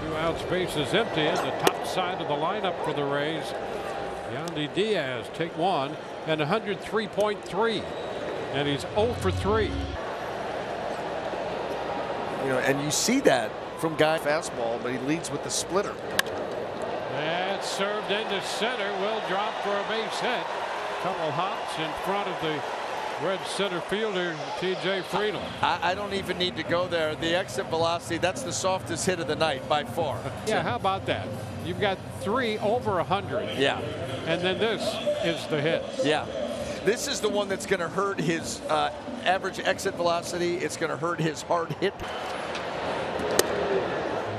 2 outs, bases empty, and the top side of the lineup for the Rays. Yandy DÍaz take one and 103.3, and he's 0 for 3. You know, and you see that from guy fastball, but he leads with the splitter. That's served into center. Will drop for a base hit. Couple hops in front of the red center fielder, T.J. Friedel. I don't even need to go there. The exit velocity, that's the softest hit of the night by far. Yeah, how about that? You've got 3 over 100. Yeah. And then this is the hit. Yeah. This is the one that's going to hurt his average exit velocity. It's going to hurt his hard hit.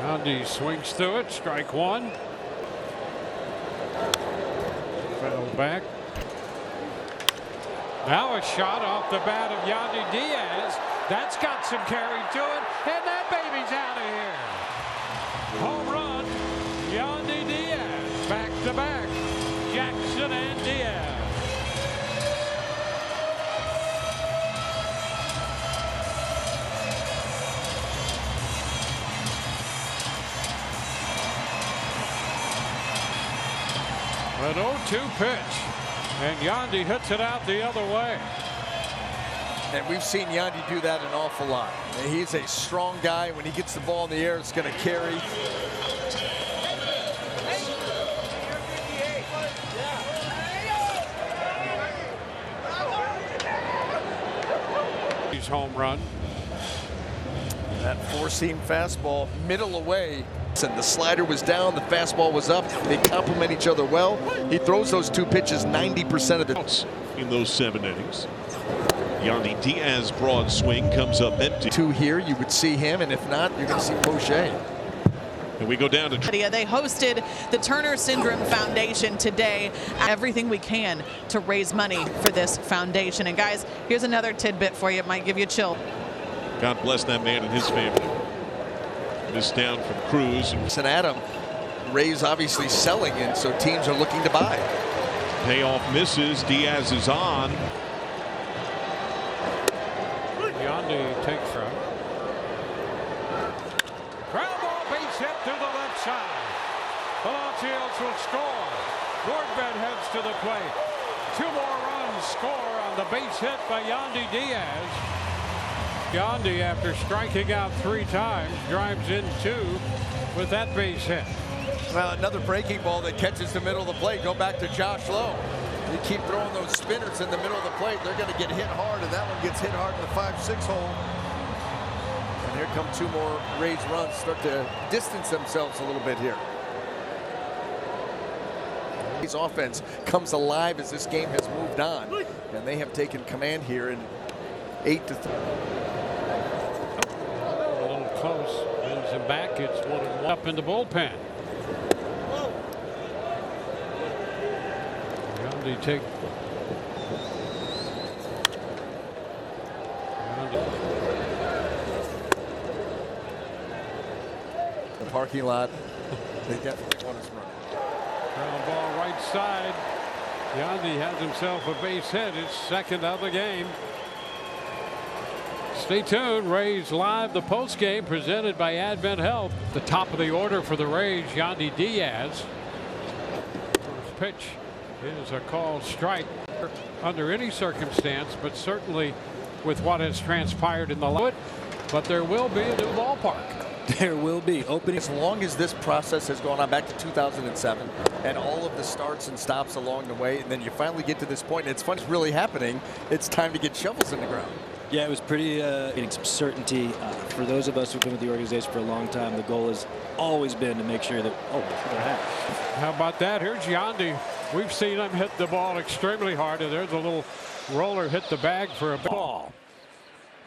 Yandy swings through it. Strike one. Fell back. Now a shot off the bat of Yandy DÍaz. That's got some carry to it, and that baby's out of here. Home run, Yandy DÍaz. Back to back, Jackson and DÍaz. An 0-2 pitch. And Yandy hits it out the other way. And we've seen Yandy do that an awful lot. He's a strong guy. When he gets the ball in the air, it's going to carry. He's home run. That four-seam fastball, middle away. And the slider was down, the fastball was up. They complement each other well. He throws those two pitches 90% of the time. In those 7 innings. Yandy DÍaz broad swing comes up empty. 2 here, you would see him, and if not, you're going to see Poche. And we go down to they hosted the Turner Syndrome Foundation today. Everything we can to raise money for this foundation. And guys, here's another tidbit for you. It might give you a chill. God bless that man and his family. This down from Cruz. And Adam, Rays obviously selling, and so teams are looking to buy. Payoff misses. DÍaz is on. Yandy takes from. Ground ball, base hit through the left side. Palacios will score. Nordberg heads to the plate. 2 more runs score on the base hit by Yandy DÍaz. Yandy, after striking out 3 times, drives in 2 with that base hit. Well, another breaking ball that catches the middle of the plate. Go back to Josh Lowe. You keep throwing those spinners in the middle of the plate, they're going to get hit hard, and that one gets hit hard in the 5-6 hole. And here come 2 more Rays runs, start to distance themselves a little bit here. His offense comes alive as this game has moved on, and they have taken command here in 8-3. Close, brings him back. It's 1-1 up in the bullpen. Yandy take. The parking lot. They definitely want us running. Ground ball right side. Yandy has himself a base hit. His 2nd of the game. Stay tuned. Rays Live, the post game presented by Advent Health. The top of the order for the Rays, Yandy DÍaz. First pitch is a called strike under any circumstance, but certainly with what has transpired in the limit. But there will be a new ballpark. There will be opening. As long as this process has gone on back to 2007 and all of the starts and stops along the way, and then you finally get to this point and it's fun, it's really happening. It's time to get shovels in the ground. Yeah, it was pretty getting some certainty. For those of us who've been with the organization for a long time, the goal has always been to make sure that, How about that? Here's Yandy. We've seen him hit the ball extremely hard, and there's a little roller hit the bag for a ball.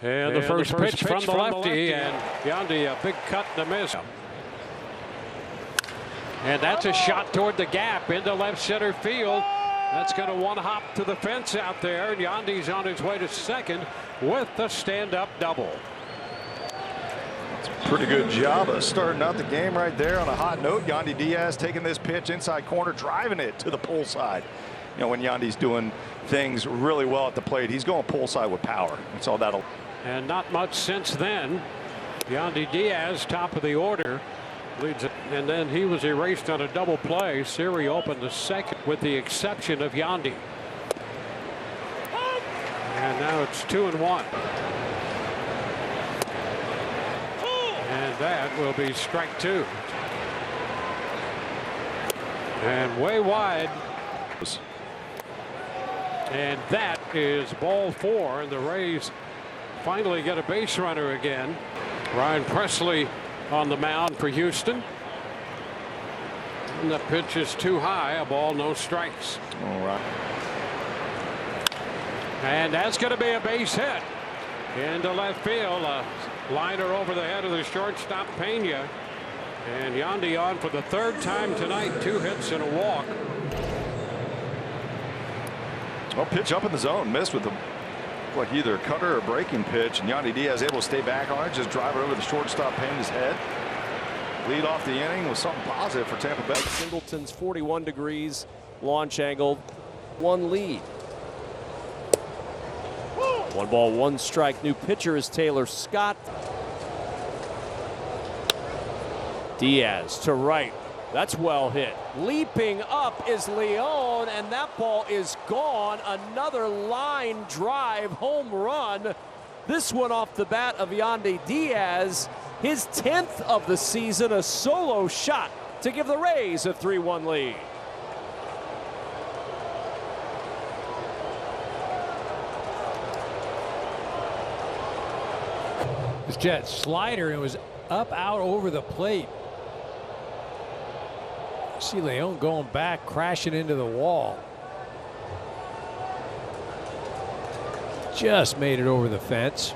And the first pitch from the lefty, and Yandy a big cut and a miss. And that's a shot toward the gap into left center field. That's going to one-hop to the fence out there. Yandy's on his way to second with the stand-up double. Pretty good job of starting out the game right there on a hot note. Yandy DÍaz taking this pitch inside corner, driving it to the pull side. You know, when Yandy's doing things really well at the plate, he's going pull side with power. That's all that'll. And not much since then. Yandy DÍaz, top of the order. leads it, and then he was erased on a double play. Siri opened the second with the exception of Yandy. And now it's 2-1. And that will be strike two. And way wide. And that is ball four, and the Rays finally get a base runner again. Ryan Presley on the mound for Houston. And the pitch is too high, a ball, no strikes. All right. And that's going to be a base hit into left field. A liner over the head of the shortstop, Pena. And Yandy on for the third time tonight, 2 hits and a walk. Well, pitch up in the zone, missed with like either a cutter or breaking pitch, and Yandy Diaz able to stay back on it, just drive it over the shortstop, Pena's head. Lead off the inning was something positive for Tampa Bay. Singleton's 41 degrees launch angle, 1 lead. 1 ball, 1 strike. New pitcher is Taylor Scott. Diaz to right. That's well hit. Leaping up is Leon, and that ball is gone. Another line drive home run. This one off the bat of Yandy Diaz. His 10th of the season, a solo shot to give the Rays a 3-1 lead. This jet slider, and it was up out over the plate. See Leon going back, crashing into the wall. Just made it over the fence.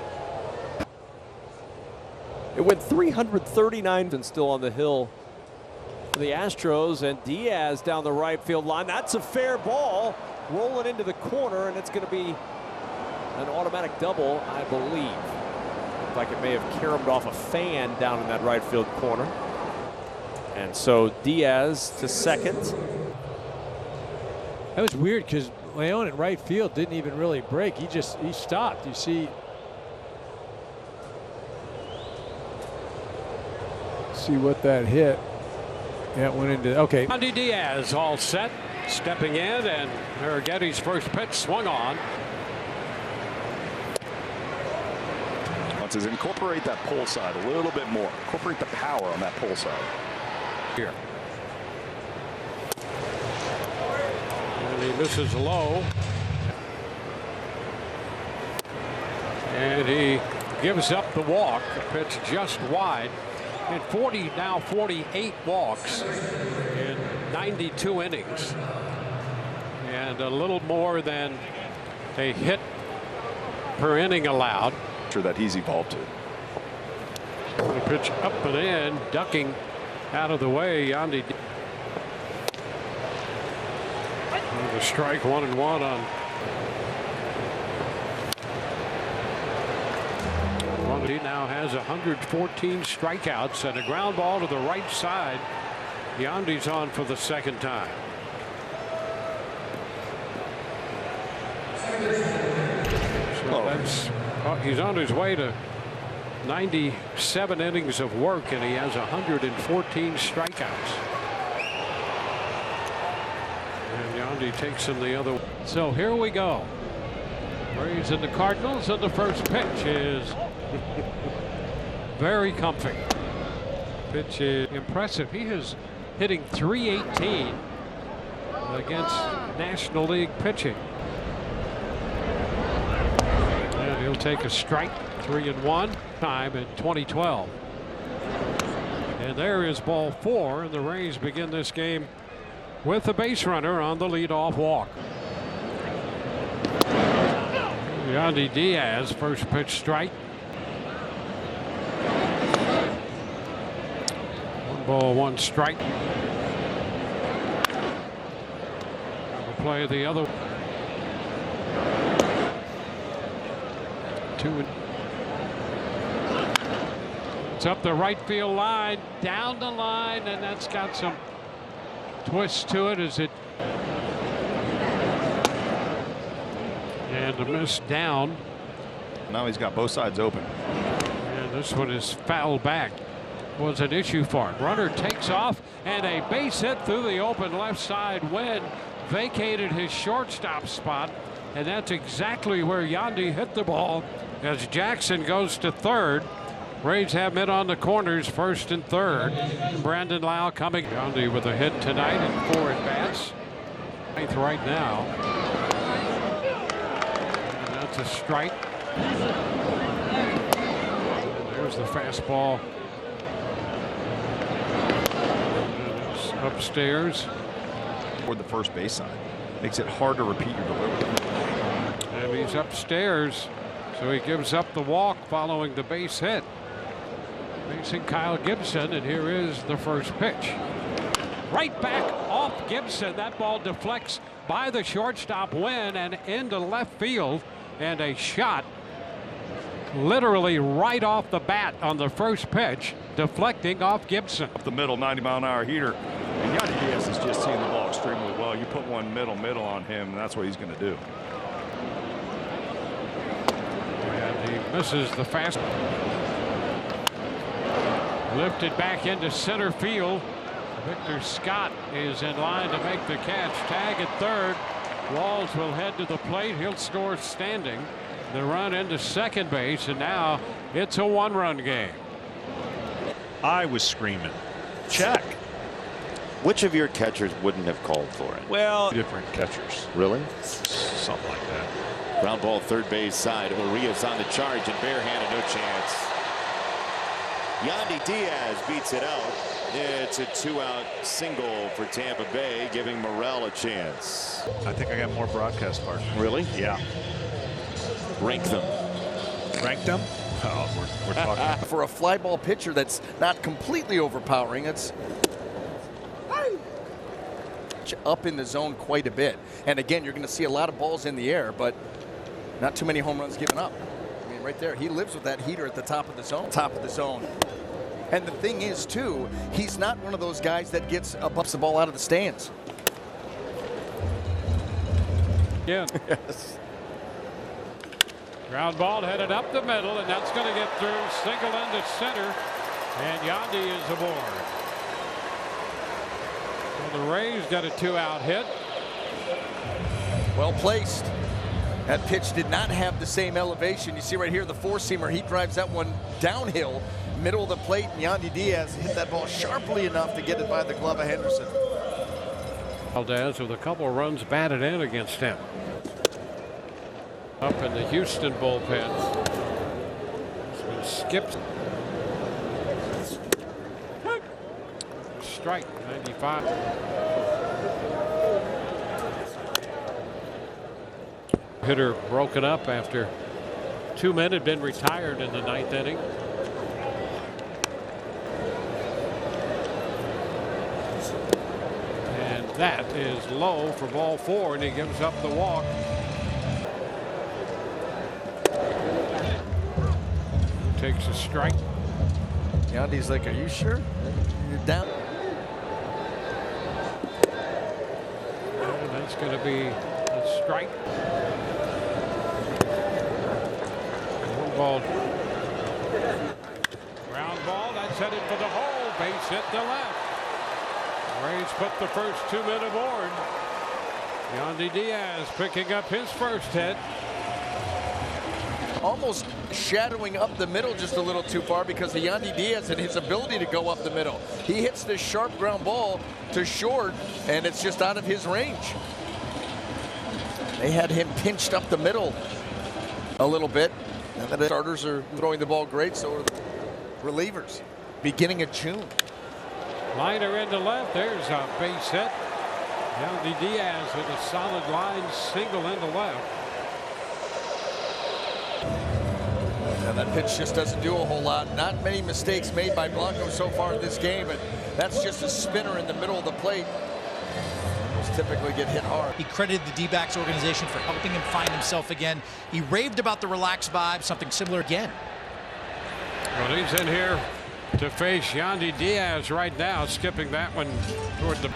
It went 339 and still on the hill for the Astros, and Diaz down the right field line. That's a fair ball, rolling into the corner, and it's going to be an automatic double, I believe. Looked like it may have caromed off a fan down in that right field corner. And so Diaz to second. That was weird because Leon in right field didn't even really break. He stopped. You see what that hit. Yeah, it went into, okay. Yandy Diaz all set, stepping in, and Arrieta's first pitch swung on. Is incorporate that pull side a little bit more. Incorporate the power on that pull side. Here. And he misses low. And he gives up the walk. The pitch just wide. And 48 walks in 92 innings. And a little more than a hit per inning allowed. That he's evolved to. The pitch up and in, ducking out of the way. Yandy. The strike, 1-1 on. He now has 114 strikeouts and a ground ball to the right side. Yandy's on for the second time. So that's. He's on his way to 97 innings of work, and he has 114 strikeouts. And Yandy takes him the other way. So here we go. Rays and the Cardinals, and the first pitch is very comfy. Pitch is impressive. He is hitting .318 against National League pitching. He'll take a strike, 3-1 time in 2012. And there is ball 4, and the Rays begin this game with a base runner on the leadoff walk. Yandy Diaz, first pitch strike. 1 ball, 1 strike. We'll play the other. 2. It's up the right field line, down the line, and that's got some twist to it as it. And a miss down. Now he's got both sides open. And this one is fouled back. was an issue for him. Runner takes off, and a base hit through the open left side. Wynn vacated his shortstop spot, and that's exactly where Yandy hit the ball as Jackson goes to third. Rays have men on the corners, first and third. Brandon Lau coming. Yandy with a hit tonight and 4 at-bats. Ninth right now. And that's a strike. And there's the fastball. And it's upstairs. Toward the first base side. Makes it hard to repeat your delivery. And he's upstairs, so he gives up the walk following the base hit. Facing Kyle Gibson, and here is the first pitch. Right back off Gibson. That ball deflects by the shortstop Wynn and into left field, and a shot literally right off the bat on the first pitch, deflecting off Gibson. Up the middle, 90-mile-an-hour heater. And Yandy Diaz is just seeing the ball extremely well. You put one middle on him, and that's what he's going to do. And he misses the fastball. Lifted back into center field. Victor Scott is in line to make the catch. Tag at third. Walls will head to the plate. He'll score standing. The run into second base, and now it's a 1-run game. I was screaming, check. Which of your catchers wouldn't have called for it? Well, different catchers. Really? Something like that. Ground ball third base side. Urias on the charge and barehanded, no chance. Yandy Diaz beats it out. It's a 2-out single for Tampa Bay, giving Morel a chance. I think I got more broadcast partners. Really? Yeah. Rank them. Rank them? Oh, we're talking. For a fly ball pitcher that's not completely overpowering, it's up in the zone quite a bit. And again, you're going to see a lot of balls in the air, but not too many home runs given up. I mean, right there, he lives with that heater at the top of the zone. Top of the zone. And the thing is, too, he's not one of those guys that bumps the ball out of the stands. Yeah. Yes. Ground ball headed up the middle, and that's going to get through. Single into center, and Yandy is aboard. So the Rays got a 2-out hit. Well placed. That pitch did not have the same elevation. You see right here the four-seamer. He drives that one downhill, middle of the plate, and Yandy Diaz hit that ball sharply enough to get it by the glove of Henderson. Valdez with a couple of runs batted in against him. Up in the Houston bullpen. It's been skipped. Strike, 95. Hitter broken up after 2 men had been retired in the 9th inning. And that is low for ball 4, and he gives up the walk. Takes a strike. Yandy's like, are you sure? You're down. And that's going to be a strike. One ball. Ground ball. That's headed for the hole. Base hit to left. Rays put the first 2 men aboard. Yandy Diaz picking up his first hit. Almost shadowing up the middle just a little too far because of Yandy Diaz and his ability to go up the middle. He hits this sharp ground ball to short, and it's just out of his range. They had him pinched up the middle a little bit. And the starters are throwing the ball great, so are the relievers. Beginning of June. Liner into left. There's a base hit. Yandy Diaz with a solid line single into left. And that pitch just doesn't do a whole lot. Not many mistakes made by Blanco so far in this game, but that's just a spinner in the middle of the plate. Those typically get hit hard. He credited the D-backs organization for helping him find himself again. He raved about the relaxed vibe, something similar again. Well, he's in here to face Yandy Diaz right now, skipping that one toward the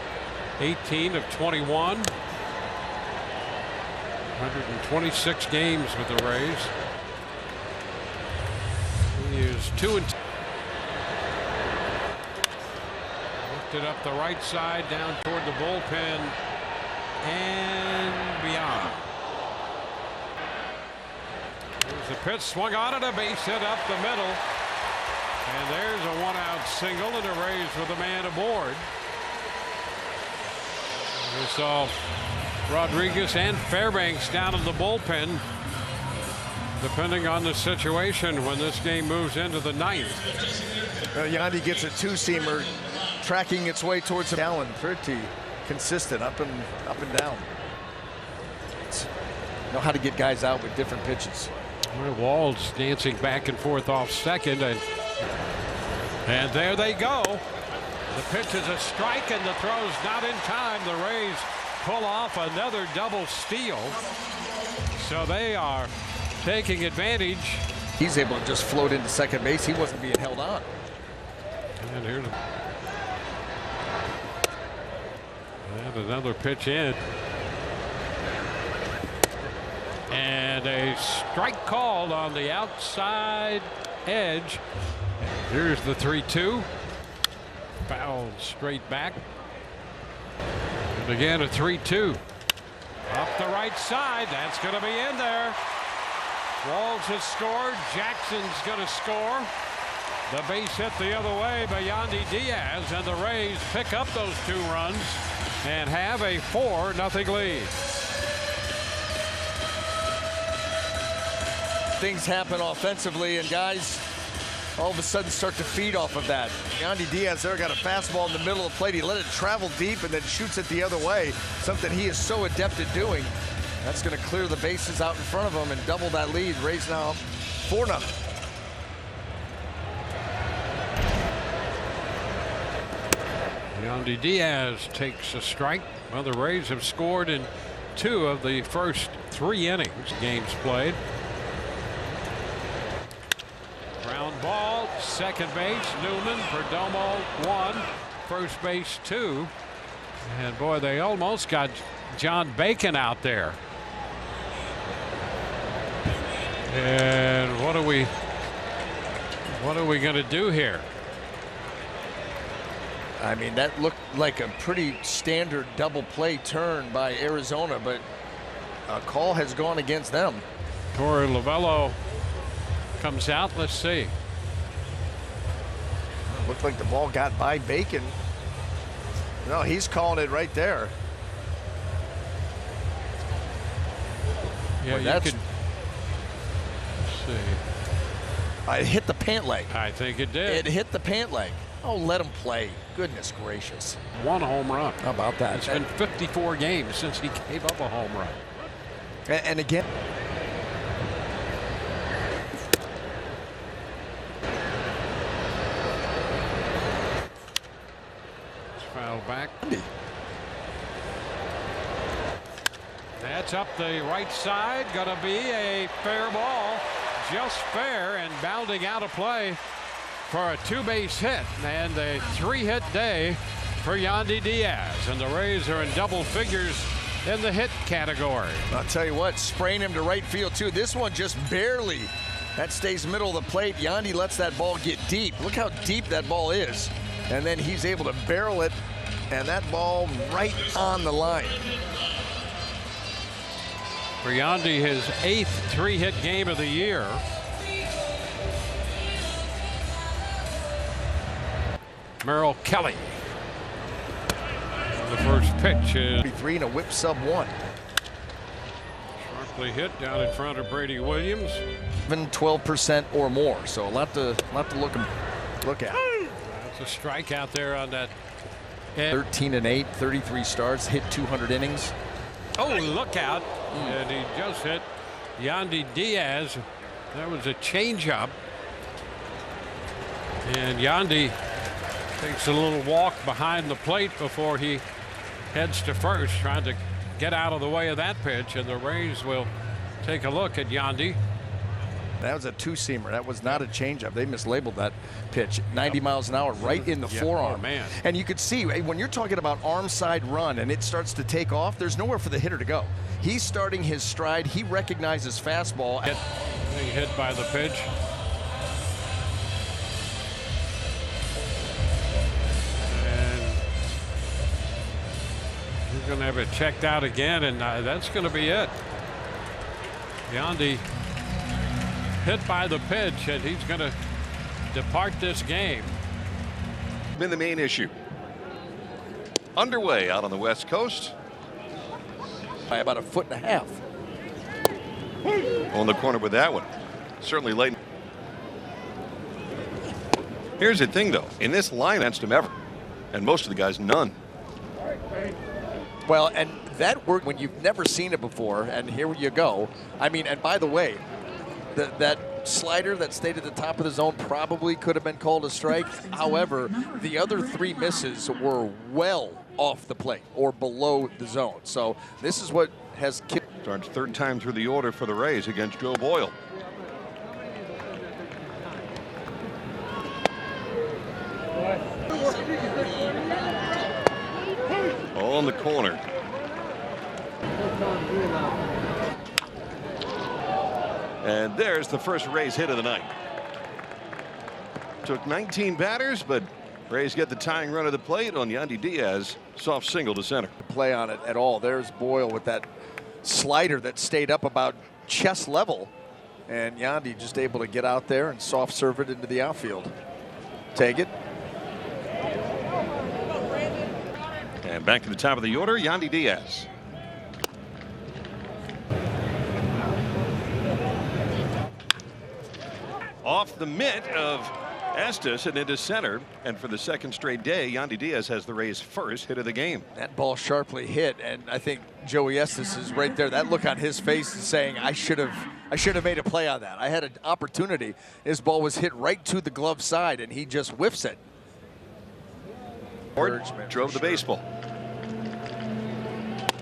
18 of 21. 126 games with the Rays. He is 2 and Lifted up the right side, down toward the bullpen, and beyond. There's a pitch, swung on it, a base hit up the middle. And there's a one-out single and a Rays with a man aboard. We saw Rodriguez and Fairbanks down in the bullpen, depending on the situation when this game moves into the ninth. Yandy gets a two-seamer, tracking its way towards the Allen. Pretty consistent, up and down. Know how to get guys out with different pitches. Wald's dancing back and forth off second, and there they go. The pitch is a strike, and the throw's not in time. The Rays pull off another double steal, so they are taking advantage. He's able to just float into second base. He wasn't being held on. And here's another pitch in. And a strike called on the outside edge. Here's the 3-2. Fouled straight back. And again a 3-2. Up the right side. That's going to be in there. Walls has scored. Jackson's going to score. The base hit the other way by Yandy Diaz, and the Rays pick up those 2 runs and have a 4-0 lead. Things happen offensively, and guys all of a sudden start to feed off of that. Yandy Diaz there got a fastball in the middle of the plate. He let it travel deep and then shoots it the other way, something he is so adept at doing. That's going to clear the bases out in front of him and double that lead. Rays now 4-0. Yandy Diaz takes a strike. Well, the Rays have scored in 2 of the first 3 innings. Games played. Ground ball, second base, Newman, Perdomo 1, first base 2. And boy, they almost got John Bacon out there. And what are we going to do here? I mean, that looked like a pretty standard double play turn by Arizona, but a call has gone against them. Torey Lovullo comes out. Let's see. Looked like the ball got by Bacon. No, he's calling it right there. Yeah, well, you could see. It hit the pant leg. I think it did. It hit the pant leg. Oh, let him play. Goodness gracious. 1 home run. How about that? It's been 54 games since he gave up a home run. And again. It's fouled back. That's up the right side. Gonna be a fair ball. Just fair, and bounding out of play for a 2-base hit, and a 3-hit day for Yandy Diaz, and the Rays are in double figures in the hit category. I'll tell you what, spraying him to right field too. This one just barely. That stays middle of the plate. Yandy lets that ball get deep. Look how deep that ball is, and then he's able to barrel it, and that ball right on the line. For Yandy, his 8th 3-hit game of the year. Merrill Kelly. The first pitch is 3 and a whip sub 1. Sharply hit down in front of Brady Williams. Even 12% or more, so a lot to look at. That's a strikeout there on that. 13 and 8, 33 starts, hit 200 innings. Oh, look out! And he just hit Yandy Diaz. That was a changeup. And Yandy takes a little walk behind the plate before he heads to first, trying to get out of the way of that pitch, and the Rays will take a look at Yandy. That was a 2-seamer. That was not a changeup. They mislabeled that pitch. 90 miles an hour right in the forearm. Oh, man. And you could see when you're talking about arm side run and it starts to take off, there's nowhere for the hitter to go. He's starting his stride. He recognizes fastball. Being hit by the pitch. And going to have it checked out again, and that's going to be it. Yandy hit by the pitch, and he's going to depart this game. Been the main issue. Underway out on the West Coast. By about 1.5 feet. On the corner with that one. Certainly late. Here's the thing, though. In this line against him ever. And most of the guys, none. Well, and that worked when you've never seen it before, and here you go. I mean, and by the way, that slider that stayed at the top of the zone probably could have been called a strike. However, the other 3 misses were well off the plate or below the zone. So this is what has kicked. Starts 3rd time through the order for the Rays against Joe Boyle. On the corner. And there's the first Rays hit of the night. Took 19 batters, but Rays get the tying run of the plate on Yandy Díaz. Soft single to center. Play on it at all. There's Boyle with that slider that stayed up about chest level. And Yandy just able to get out there and soft serve it into the outfield. Take it. And back to the top of the order, Yandy Díaz. Off the mitt of Estes and into center. And for the 2nd straight day, Yandy Díaz has the Rays' first hit of the game. That ball sharply hit, and I think Joey Estes is right there. That look on his face is saying, I should have made a play on that. I had an opportunity. His ball was hit right to the glove side, and he just whiffs it. Drove the baseball.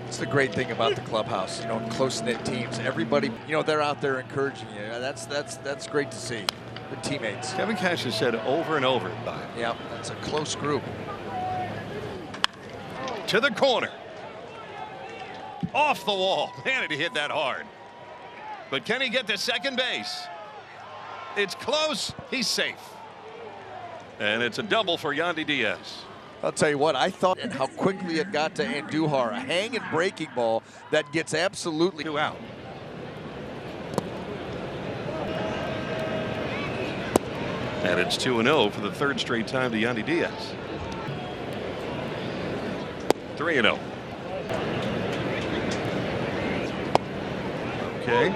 It's the great thing about the clubhouse, you know, close-knit teams. Everybody, you know, they're out there encouraging you. That's great to see. The teammates. Kevin Cash has said over and over. Yeah, that's a close group. To the corner. Off the wall. Man, did he hit that hard. But can he get to second base? It's close. He's safe. And it's a double for Yandy Díaz. I'll tell you what, I thought and how quickly it got to Andujar. A hanging breaking ball that gets absolutely 2 out. And it's 2-0 for the 3rd straight time to Yandy Díaz. 3-0. Okay.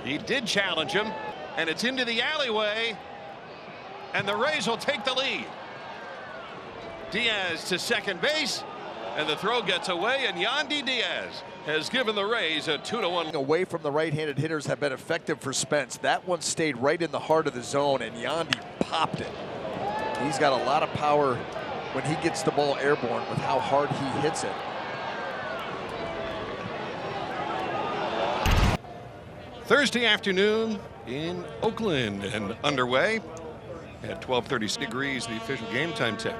He did challenge him, and it's into the alleyway, and the Rays will take the lead. Díaz to second base, and the throw gets away, and Yandy Díaz has given the Rays a 2-1. Away from the right-handed hitters have been effective for Spence. That one stayed right in the heart of the zone, and Yandy popped it. He's got a lot of power when he gets the ball airborne with how hard he hits it. Thursday afternoon in Oakland and underway at 12:36 degrees, the official game time tip.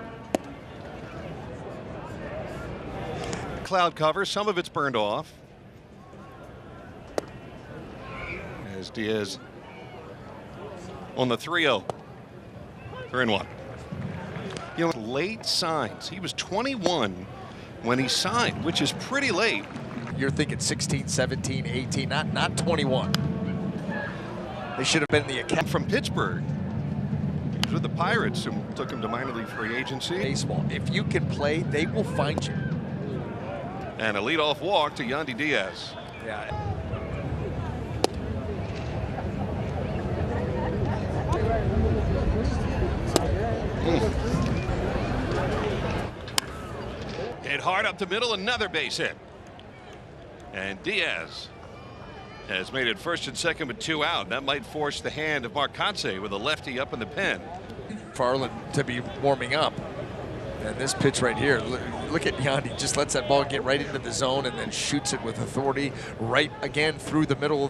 Cloud cover, some of it's burned off. As Díaz on the 3-0. 3-1. You know, late signs. He was 21 when he signed, which is pretty late. You're thinking 16, 17, 18, not 21. They should have been in the academy. From Pittsburgh. He was with the Pirates and took him to minor league free agency. Baseball. If you can play, they will find you. And a leadoff walk to Yandy Díaz. Yeah. Hit hard up the middle, another base hit. And Díaz has made it 1st and 2nd with 2 out. That might force the hand of Marcotte with a lefty up in the pen. Farland to be warming up. And this pitch right here, look at Yandy, just lets that ball get right into the zone and then shoots it with authority right again through the middle of